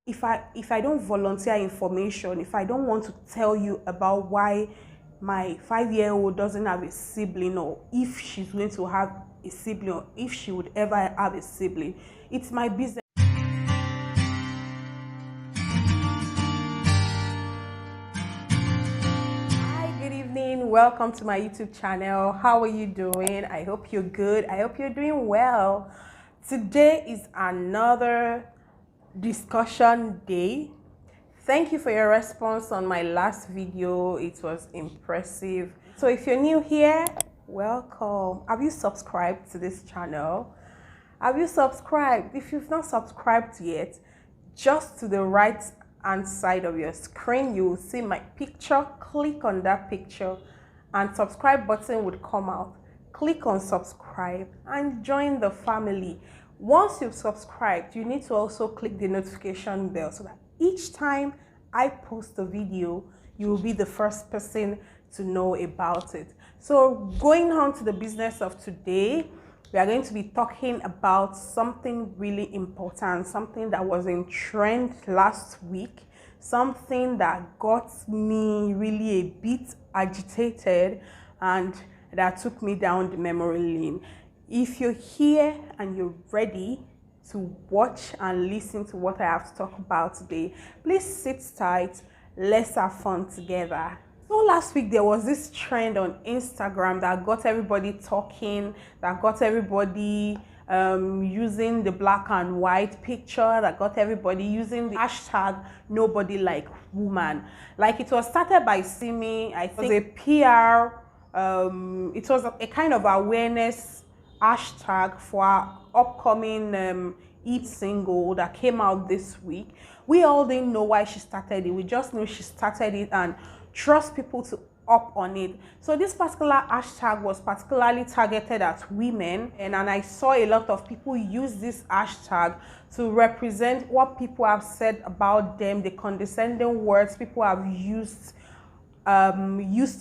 if I don't volunteer information, if I don't want to tell you about why my 5-year-old doesn't have a sibling, or if she's going to have a sibling, or if she would ever have a sibling, it's my business. Hi, good evening. Welcome to my YouTube channel. How are you doing? I hope you're good. I hope you're doing well. Today is another discussion day. Thank you for your response on my last video. It was impressive. So if you're new here, welcome. Have you subscribed to this channel? Have you subscribed? If you've not subscribed yet, just to the right hand side of your screen, you will see my picture. Click on that picture and subscribe button would come out. Click on subscribe and join the family. Once you've subscribed, you need to also click the notification bell so that each time I post a video, you will be the first person to know about it. So going on to the business of today, we are going to be talking about something really important, something that was in trend last week, something that got me really a bit agitated and that took me down the memory lane. If you're here and you're ready to watch and listen to what I have to talk about today, please sit tight. Let's have fun together. So last week there was this trend on Instagram that got everybody talking, that got everybody using the black and white picture, that got everybody using the hashtag nobody like woman. Like, it was started by Simi. I think it was a PR, it was a kind of awareness hashtag for our upcoming EP single that came out this week. We all didn't know why she started it. We just knew she started it and trust people to up on it. So this particular hashtag was particularly targeted at women, and I saw a lot of people use this hashtag to represent what people have said about them, the condescending words people have used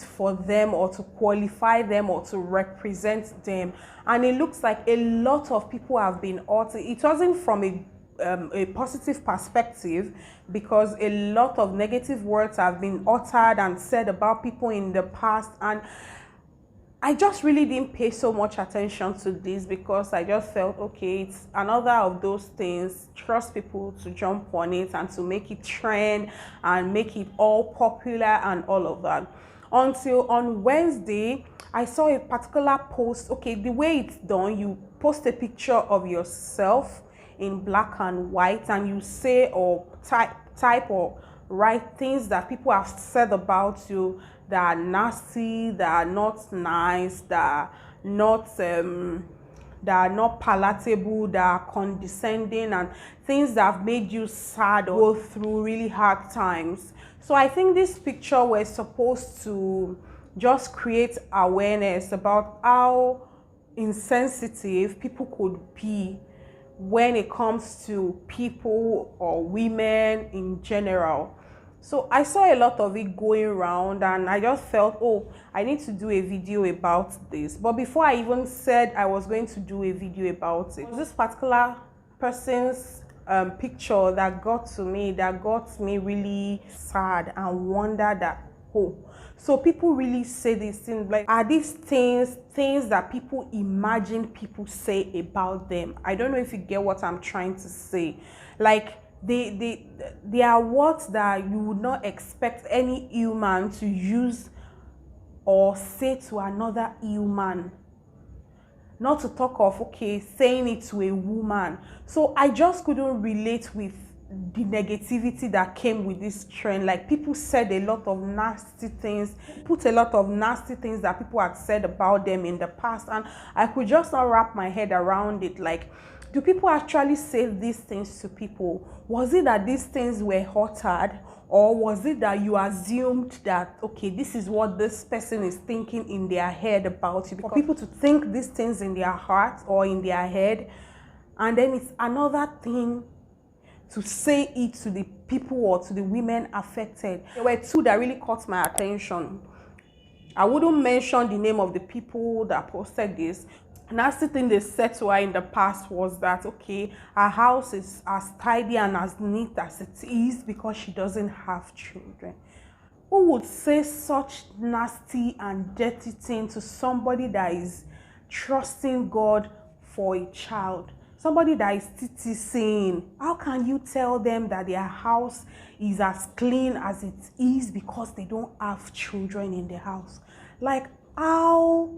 for them, or to qualify them, or to represent them. And it looks like a lot of people have been altered. It wasn't from a positive perspective, because a lot of negative words have been uttered and said about people in the past, and I just really didn't pay so much attention to this, because I just felt, okay, it's another of those things. Trust people to jump on it and to make it trend and make it all popular and all of that. Until on Wednesday, I saw a particular post. Okay, the way it's done, you post a picture of yourself in black and white, and you say or type or write things that people have said about you that are nasty, that are not nice, that are not palatable, that are condescending, and things that have made you sad or go through really hard times. So I think this picture was supposed to just create awareness about how insensitive people could be when it comes to people or women in general. So I saw a lot of it going around, and I just felt, oh, I need to do a video about this. But before I even said I was going to do a video about it, this particular person's picture that got me really sad and wondered that, oh, so people really say these things. Like, are these things that people imagine people say about them? I don't know if you get what I'm trying to say. Like, they are words that you would not expect any human to use or say to another human. Not to talk of, okay, saying it to a woman. So I just couldn't relate with the negativity that came with this trend. Like, people said a lot of nasty things, put a lot of nasty things that people had said about them in the past, and I could just not wrap my head around it. Like, do people actually say these things to people? Was it that these things were uttered, or was it that you assumed that, okay, this is what this person is thinking in their head about you? For people to think these things in their heart or in their head, and then it's another thing to say it to the people or to the women affected. There were two that really caught my attention. I wouldn't mention the name of the people that posted this, nasty thing they said to her in the past was that, okay, her house is as tidy and as neat as it is because she doesn't have children. Who would say such nasty and dirty thing to somebody that is trusting God for a child? Somebody that is TTCing. How can you tell them that their house is as clean as it is because they don't have children in the house? Like, how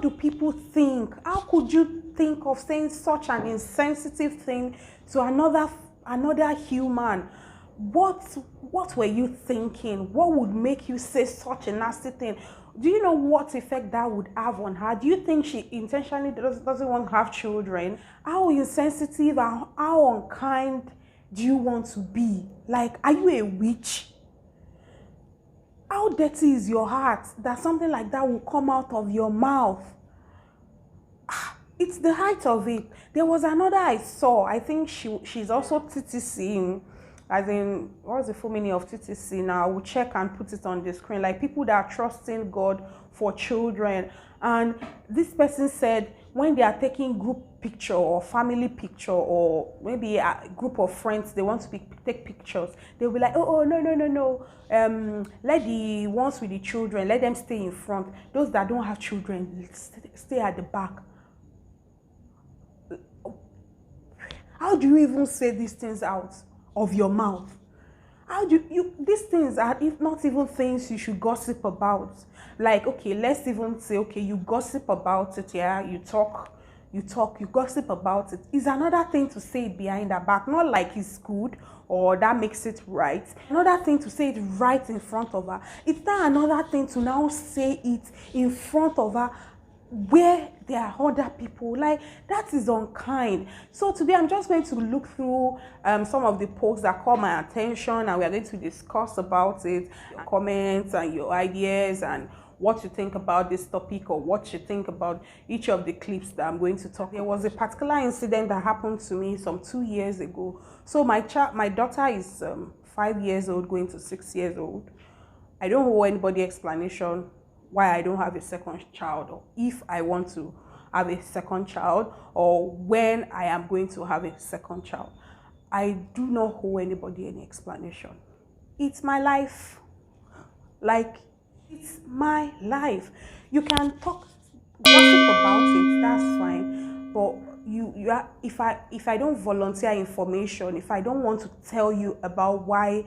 do people think? How could you think of saying such an insensitive thing to another human? What were you thinking? What would make you say such a nasty thing? Do you know what effect that would have on her? Do you think she intentionally doesn't want to have children? How insensitive and how unkind do you want to be? Like, are you a witch? How dirty is your heart that something like that will come out of your mouth? It's the height of it. There was another I saw. I think she's also TTC. As in, what's the full meaning of TTC now? We'll check and put it on the screen. Like people that are trusting God for children. And this person said when they are taking group picture or family picture or maybe a group of friends, they want to take pictures. They'll be like, oh, no. Let the ones with the children, let them stay in front. Those that don't have children, stay at the back. How do you even say these things out of your mouth? How do you these things are, if not even things you should gossip about? Like, okay, let's even say, okay, you gossip about it, yeah, you gossip about it. It's another thing to say it behind her back, not like it's good or that makes it right. Another thing to say it right in front of her. It's not another thing to now say it in front of her where there are other people. Like, that is unkind. So today I'm just going to look through some of the posts that caught my attention, and we are going to discuss about it, your comments and your ideas and what you think about this topic or what you think about each of the clips that I'm going to talk. There was a particular incident that happened to me some 2 years ago. So my daughter is 5 years old, going to 6 years old. I don't owe anybody explanation why I don't have a second child, or if I want to have a second child, or when I am going to have a second child. I do not owe anybody any explanation. It's my life. Like, it's my life. You can gossip about it, that's fine. But if I don't volunteer information, if I don't want to tell you about why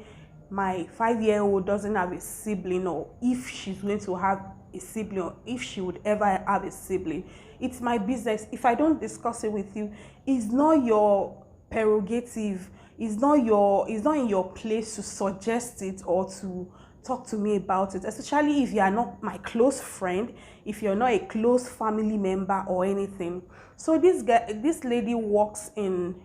my 5-year-old doesn't have a sibling, or if she's going to have a sibling, or if she would ever have a sibling, it's my business. If I don't discuss it with you, it's not your prerogative. It's not in your place to suggest it or to talk to me about it, especially if you are not my close friend, if you're not a close family member or anything. So this lady we work in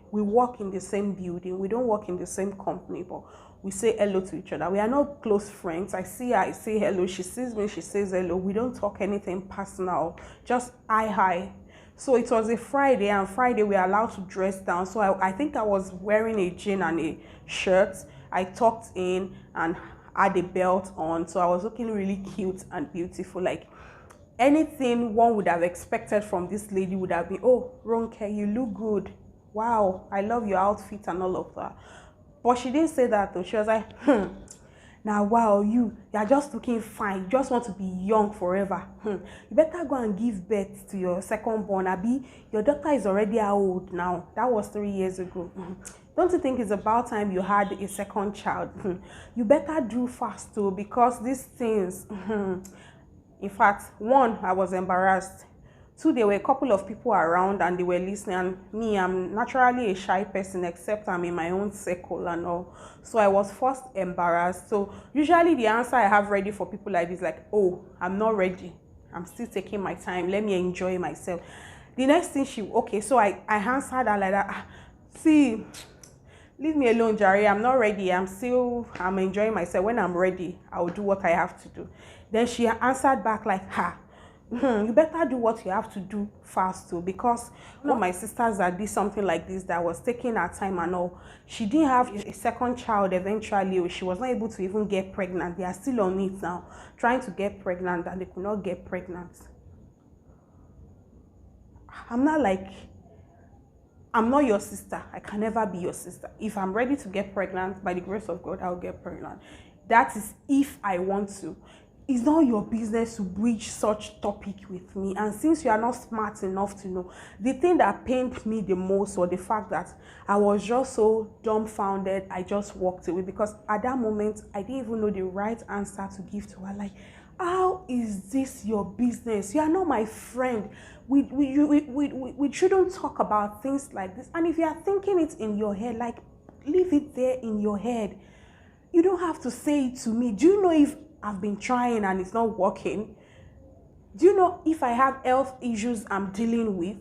the same building. We don't work in the same company, but we say hello to each other. We are not close friends. I see her, I say hello. She sees me, she says hello. We don't talk anything personal, just hi. So it was a Friday, and Friday we are allowed to dress down. So I think I was wearing a jean and a shirt. I tucked in and had a belt on. So I was looking really cute and beautiful. Like, anything one would have expected from this lady would have been, oh, Ronke, you look good. Wow, I love your outfit and all of that. But she didn't say that though. She was like, now wow, you're just looking fine. You just want to be young forever. You better go and give birth to your second born. Abi, your daughter is already old now. That was 3 years ago. Don't you think it's about time you had a second child? You better do fast too, because these things, in fact, one, I was embarrassed. Two, there were a couple of people around and they were listening, and me, I'm naturally a shy person, except I'm in my own circle and all. So I was first embarrassed. So usually the answer I have ready for people like this, like, oh, I'm not ready. I'm still taking my time. Let me enjoy myself. The next thing so I answered her like that. See, leave me alone, Jerry. I'm not ready. I'm enjoying myself. When I'm ready, I'll do what I have to do. Then she answered back like, you better do what you have to do fast too, because one of my sisters that did something like this, that was taking her time and all, she didn't have a second child eventually, or she was not able to even get pregnant. They are still on it now, trying to get pregnant, and they could not get pregnant. I'm not your sister. I can never be your sister. If I'm ready to get pregnant, by the grace of God, I'll get pregnant. That is if I want to. It's not your business to breach such topic with me. And since you are not smart enough to know, the thing that pained me the most was the fact that I was just so dumbfounded. I just walked away, because at that moment, I didn't even know the right answer to give to her. Like, how is this your business? You are not my friend. We shouldn't talk about things like this. And if you are thinking it in your head, like, leave it there in your head. You don't have to say it to me. Do you know if I've been trying and it's not working? Do you know if I have health issues I'm dealing with?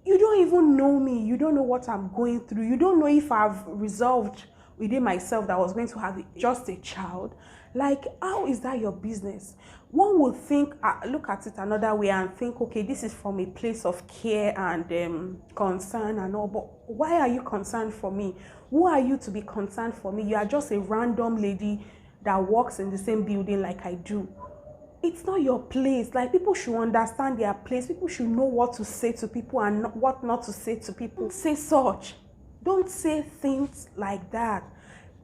You don't even know me. You don't know what I'm going through. You don't know if I've resolved within myself that I was going to have just a child. Like, how is that your business? One would think, look at it another way and think, okay, this is from a place of care and concern and all, but why are you concerned for me? Who are you to be concerned for me? You are just a random lady that works in the same building like I do. It's not your place. Like, people should understand their place. People should know what to say to people and what not to say to people. Don't say such. Don't say things like that.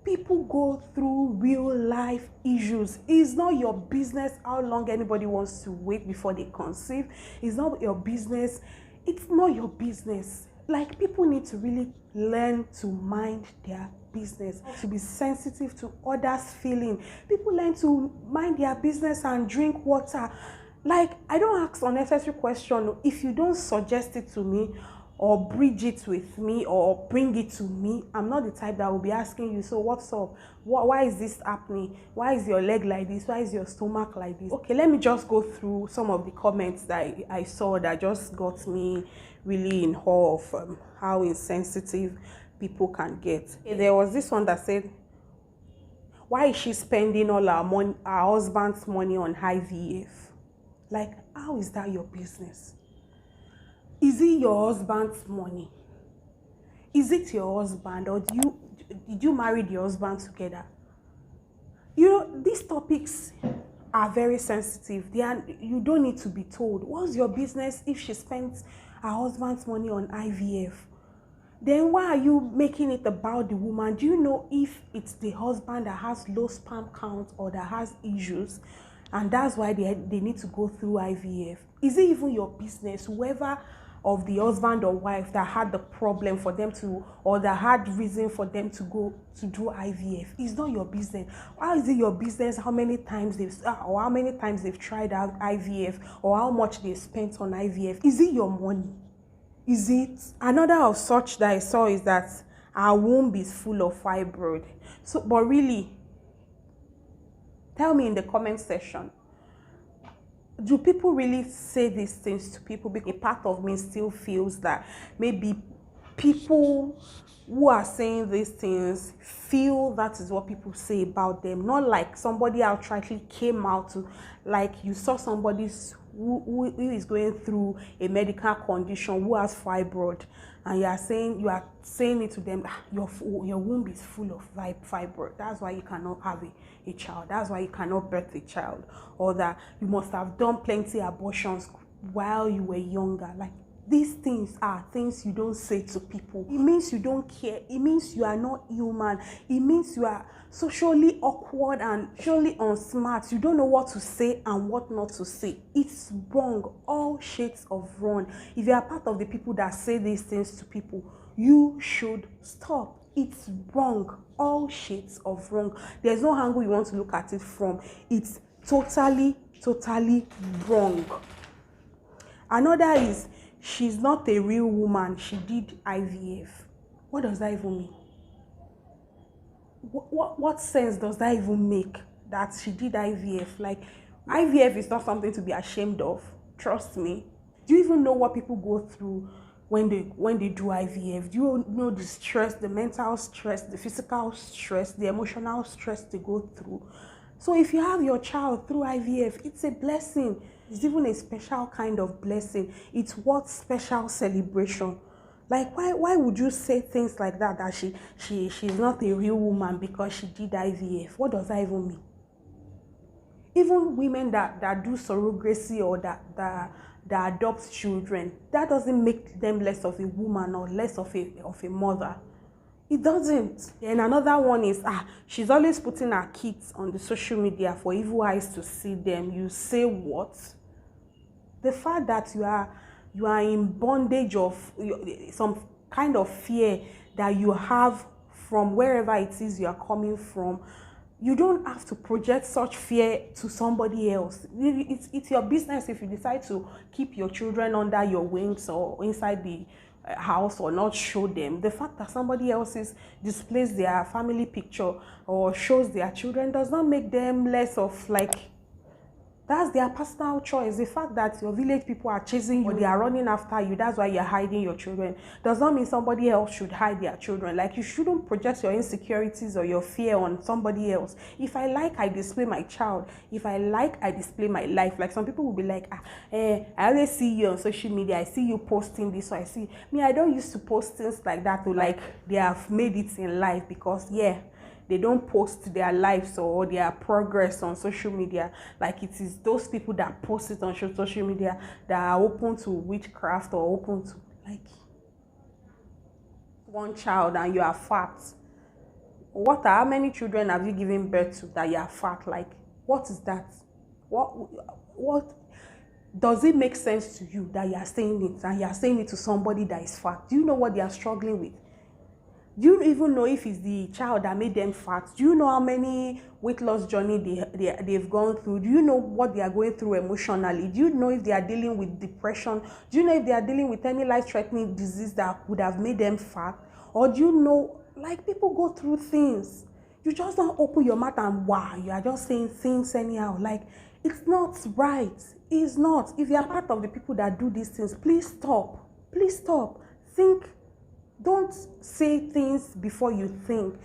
People go through real life issues. It's not your business how long anybody wants to wait before they conceive. It's not your business. It's not your business. Like, people need to really learn to mind their business, to be sensitive to others' feeling. People learn to mind their business and drink water. Like, I don't ask unnecessary questions. If you don't suggest it to me, or bridge it with me, or bring it to me, I'm not the type that will be asking you, so what's up? Why is this happening? Why is your leg like this? Why is your stomach like this? Okay, let me just go through some of the comments that I saw that just got me really in awe of how insensitive people can get. There was this one that said, why is she spending all her husband's money on IVF? Like, how is that your business? Is it your husband's money? Is it your husband, or did you marry the husband together? You know, these topics are very sensitive. You don't need to be told. What's your business if she spends her husband's money on IVF? Then why are you making it about the woman? Do you know if it's the husband that has low sperm count or that has issues, and that's why they need to go through IVF? Is it even your business? Whoever of the husband or wife that had the problem for them to, or that had reason for them to go to do IVF, it's not your business. Why is it your business how many times they've tried out IVF, or how much they spent on IVF? Is it your money? Is it? Another of such that I saw is that our womb is full of fibroid. So, but really, tell me in the comment section, do people really say these things to people? Because a part of me still feels that maybe people who are saying these things feel that is what people say about them. Not like somebody outrightly came out to, like you saw somebody who is going through a medical condition, who has fibroid, and you are saying it to them, your womb is full of fibroid. That's why you cannot have a child. That's why you cannot birth a child. Or that you must have done plenty abortions while you were younger. Like, these things are things you don't say to people. It means you don't care. It means you are not human. It means you are socially awkward and socially unsmart. You don't know what to say and what not to say. It's wrong. All shades of wrong. If you are part of the people that say these things to people, you should stop. It's wrong. All shades of wrong. There's no angle you want to look at it from. It's totally wrong. Another is, she's not a real woman. She did IVF. What does that even mean? What sense does that even make, that she did IVF? Like, IVF is not something to be ashamed of. Trust me. Do you even know what people go through when they do IVF? Do you know the stress, the mental stress, the physical stress, the emotional stress they go through? So if you have your child through IVF, it's a blessing. It's even a special kind of blessing. It's what special celebration. Like, why would you say things like that, that she's not a real woman because she did IVF? What does that even mean? Even women that do surrogacy or that adopt children, that doesn't make them less of a woman or less of a mother. It doesn't. And another one is, she's always putting her kids on the social media for evil eyes to see them. You say what? The fact that you are in bondage of some kind of fear that you have from wherever it is you are coming from, you don't have to project such fear to somebody else. It's your business if you decide to keep your children under your wings or inside the house or not show them. The fact that somebody else displays their family picture or shows their children does not make them less of, like, that's their personal choice. The fact that your village people are chasing you or they are running after you, that's why you're hiding your children, does not mean somebody else should hide their children. Like, you shouldn't project your insecurities or your fear on somebody else. If I like, I display my child. If I like, I display my life. Like, some people will be like, I always see you on social media, I see you posting this, so I see me. I don't used to post things like that to, like, they have made it in life, because they don't post their lives or their progress on social media. Like, it is those people that post it on social media that are open to witchcraft or open to, like, one child and you are fat. How many children have you given birth to that you are fat? Like, what is that? What does it make sense to you that you are saying it, and you are saying it to somebody that is fat? Do you know what they are struggling with? Do you even know if it's the child that made them fat? Do you know how many weight loss journey they've gone through? Do you know what they are going through emotionally? Do you know if they are dealing with depression? Do you know if they are dealing with any life-threatening disease that would have made them fat? Or do you know, like, people go through things. You just don't open your mouth and you are just saying things anyhow. Like, it's not right. It's not. If you are part of the people that do these things, please stop. Please stop. Think. Don't say things before you think.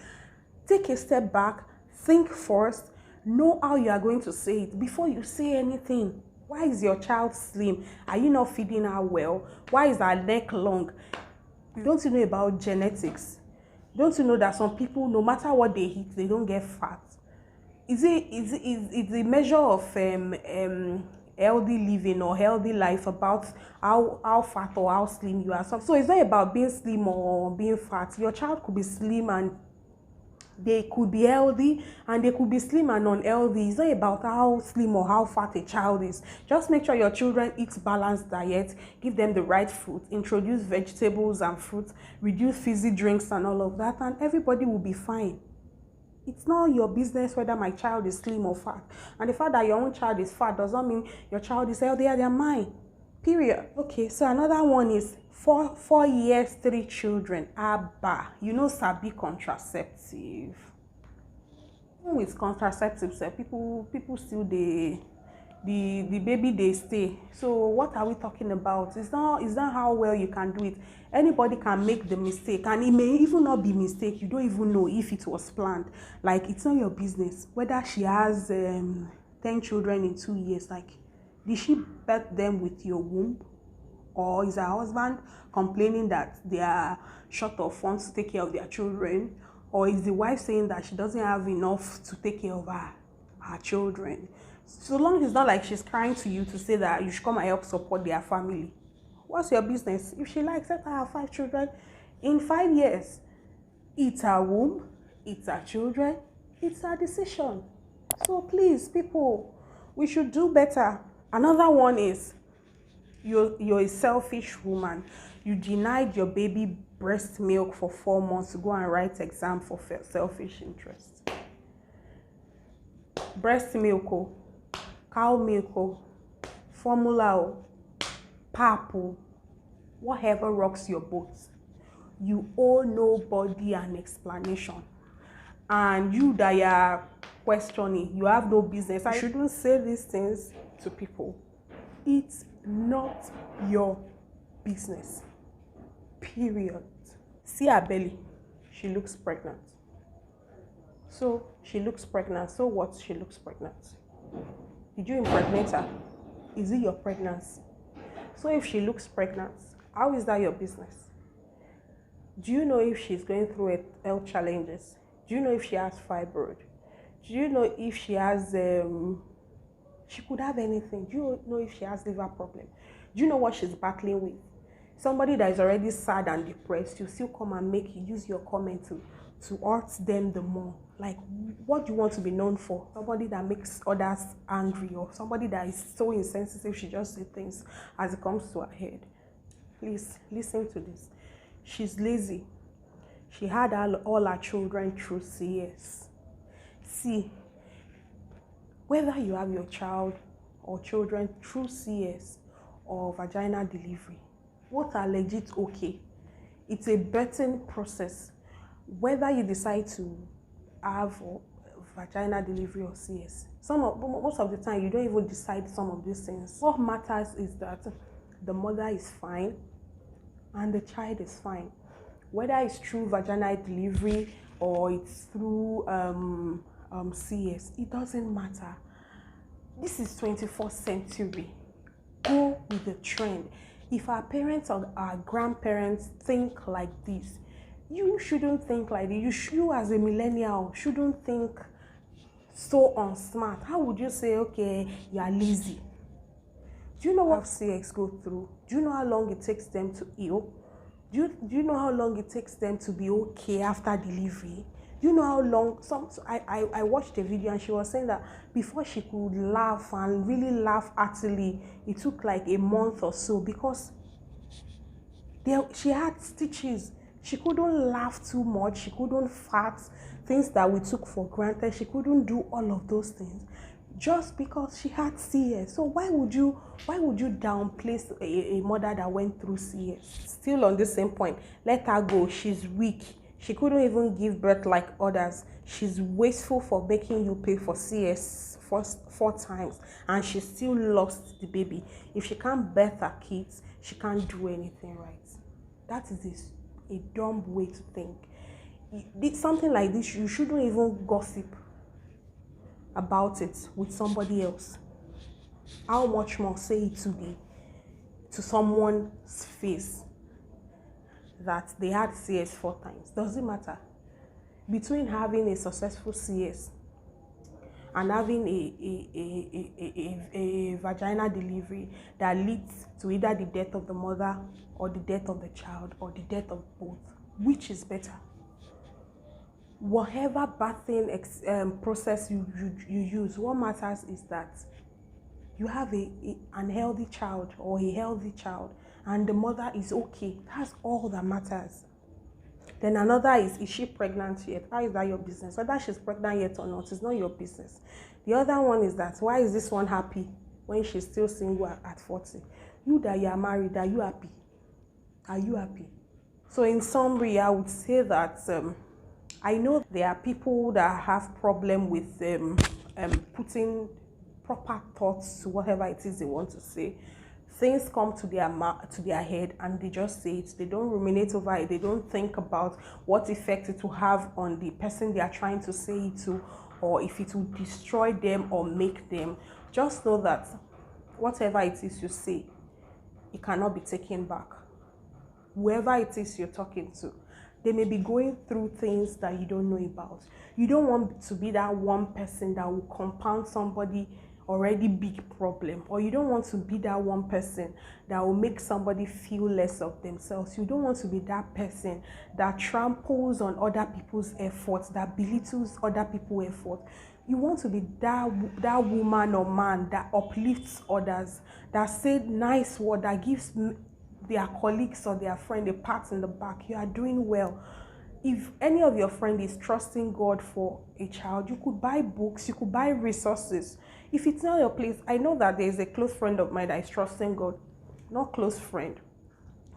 Take a step back, think first, know how you are going to say it before you say anything. Why is your child slim? Are you not feeding her well? Why is her neck long? Don't you know about genetics? Don't you know that some people, no matter what they eat, they don't get fat? Is the measure of healthy living or healthy life about how fat or how slim you are? So it's not about being slim or being fat. Your child could be slim and they could be healthy, and they could be slim and unhealthy. It's not about how slim or how fat a child is. Just make sure your children eat balanced diet, give them the right food, introduce vegetables and fruits, reduce fizzy drinks and all of that, and everybody will be fine. It's not your business whether my child is slim or fat. And the fact that your own child is fat does not mean your child is healthier than mine. Period. Okay, so another one is 4 years, 3 children. Abba. You know, sabi contraceptive. With contraceptives, people still the baby they stay. So what are we talking about? It's not how well you can do it. Anybody can make the mistake, and it may even not be mistake. You don't even know if it was planned. Like, it's not your business whether she has 10 children in 2 years. Like, did she birth them with your womb, or is her husband complaining that they are short of funds to take care of their children, or is the wife saying that she doesn't have enough to take care of her children? So long as it's not like she's crying to you to say that you should come and help support their family, what's your business? If she likes, let her have 5 children in 5 years. It's her womb, it's her children, it's her decision. So please, people, we should do better. Another one is you're a selfish woman. You denied your baby breast milk for 4 months to go and write exam for selfish interest. Breast milk, cow milk, formula, pap, whatever rocks your boat. You owe nobody an explanation. And you that you are questioning, you have no business. I shouldn't say these things to people. It's not your business. Period. See her belly. She looks pregnant. So she looks pregnant. So what? She looks pregnant. Did you impregnate her? Is it your pregnancy? So if she looks pregnant, how is that your business? Do you know if she's going through health challenges? Do you know if she has fibroid? Do you know if she has she could have anything? Do you know if she has liver problem? Do you know what she's battling with? Somebody that is already sad and depressed, you still come and use your comment to hurt them the more. Like, what do you want to be known for? Somebody that makes others angry, or somebody that is so insensitive she just says things as it comes to her head. Please listen to this. She's lazy. She had all her children through CS. See, whether you have your child or children through CS or vaginal delivery, both are legit okay. It's a birthing process. Whether you decide to have vaginal delivery or CS, most of the time you don't even decide some of these things. What matters is that the mother is fine and the child is fine. Whether it's through vaginal delivery or it's through CS, it doesn't matter. This is 21st century. Go with the trend. If our parents or our grandparents think like this, you shouldn't think like this. You as a millennial shouldn't think so unsmart. How would you say, okay, you are lazy? Do you know what CX go through? Do you know how long it takes them to heal? Do you know how long it takes them to be okay after delivery? Do you know how long? I watched a video and she was saying that before she could laugh and really laugh heartily, it took like a month or so because she had stitches. She couldn't laugh too much. She couldn't fart, things that we took for granted. She couldn't do all of those things just because she had CS. So why would you downplay a mother that went through CS? Still on the same point, let her go. She's weak. She couldn't even give birth like others. She's wasteful for making you pay for CS four times, and she still lost the baby. If she can't birth her kids, she can't do anything right. That is a dumb way to think. Something like this, you shouldn't even gossip about it with somebody else. How much more say it to someone's face that they had CS 4 times? Does it matter? Between having a successful CS and having a vaginal delivery that leads to either the death of the mother or the death of the child or the death of both, which is better? Whatever birthing process you use, what matters is that you have an healthy child or a healthy child and the mother is okay. That's all that matters. Then another is she pregnant yet? How is that your business? Whether she's pregnant yet or not, it's not your business. The other one is that why is this one happy when she's still single at 40? You that you are married, are you happy? Are you happy? So in summary, I would say that I know there are people that have problem with putting proper thoughts to whatever it is they want to say. Things come to their head and they just say it. They don't ruminate over it. They don't think about what effect it will have on the person they are trying to say it to, or if it will destroy them or make them. Just know that whatever it is you say, it cannot be taken back. Whoever it is you're talking to, they may be going through things that you don't know about. You don't want to be that one person that will compound somebody already big problem, or you don't want to be that one person that will make somebody feel less of themselves. You don't want to be that person that tramples on other people's efforts, that belittles other people's effort. You want to be that woman or man that uplifts others, that said nice word, that gives their colleagues or their friend a pat in the back. You are doing well. If any of your friend is trusting God for a child, you could buy books, you could buy resources. If it's not your place, I know that there is a close friend of mine that is trusting God. Not close friend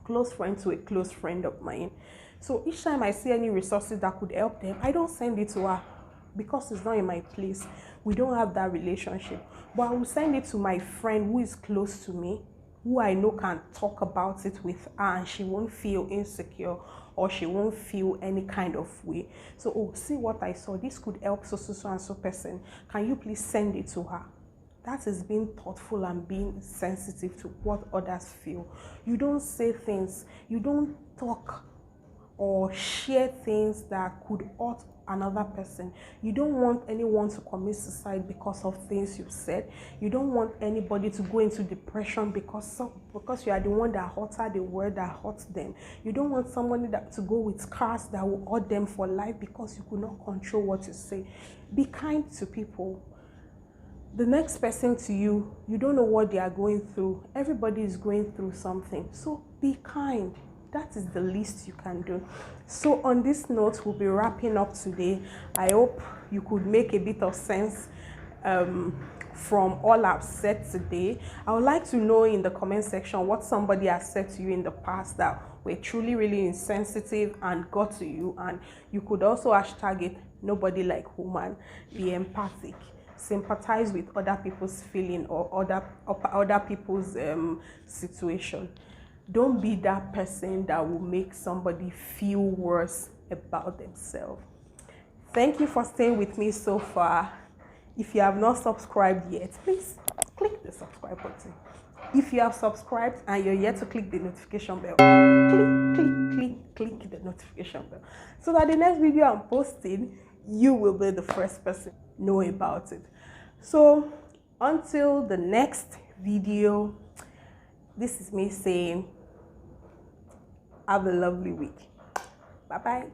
to a close friend of mine. So each time I see any resources that could help them, I don't send it to her because it's not in my place. We don't have that relationship. But I will send it to my friend who is close to me, who I know can talk about it with her and she won't feel insecure or she won't feel any kind of way. So, see what I saw. This could help so and so person. Can you please send it to her? That is being thoughtful and being sensitive to what others feel. You don't say things, you don't talk or share things that could hurt another person. You don't want anyone to commit suicide because of things you've said. You don't want anybody to go into depression because you are the one that uttered the word that hurts them. You don't want somebody to go with scars that will hurt them for life because you could not control what you say. Be kind to people. The next person to you, you don't know what they are going through. Everybody is going through something. So be kind. That is the least you can do. So on this note, we'll be wrapping up today. I hope you could make a bit of sense from all I've said today. I would like to know in the comment section what somebody has said to you in the past that were truly really insensitive and got to you. And you could also hashtag it, nobody like woman. Be empathic. Sympathize with other people's feeling or other people's situation. Don't be that person that will make somebody feel worse about themselves. Thank you for staying with me so far. If you have not subscribed yet, please click the subscribe button. If you have subscribed and you're yet to click the notification bell, click the notification bell so that the next video I'm posting, you will be the first person to know about it. So until the next video, this is me saying, have a lovely week. Bye-bye.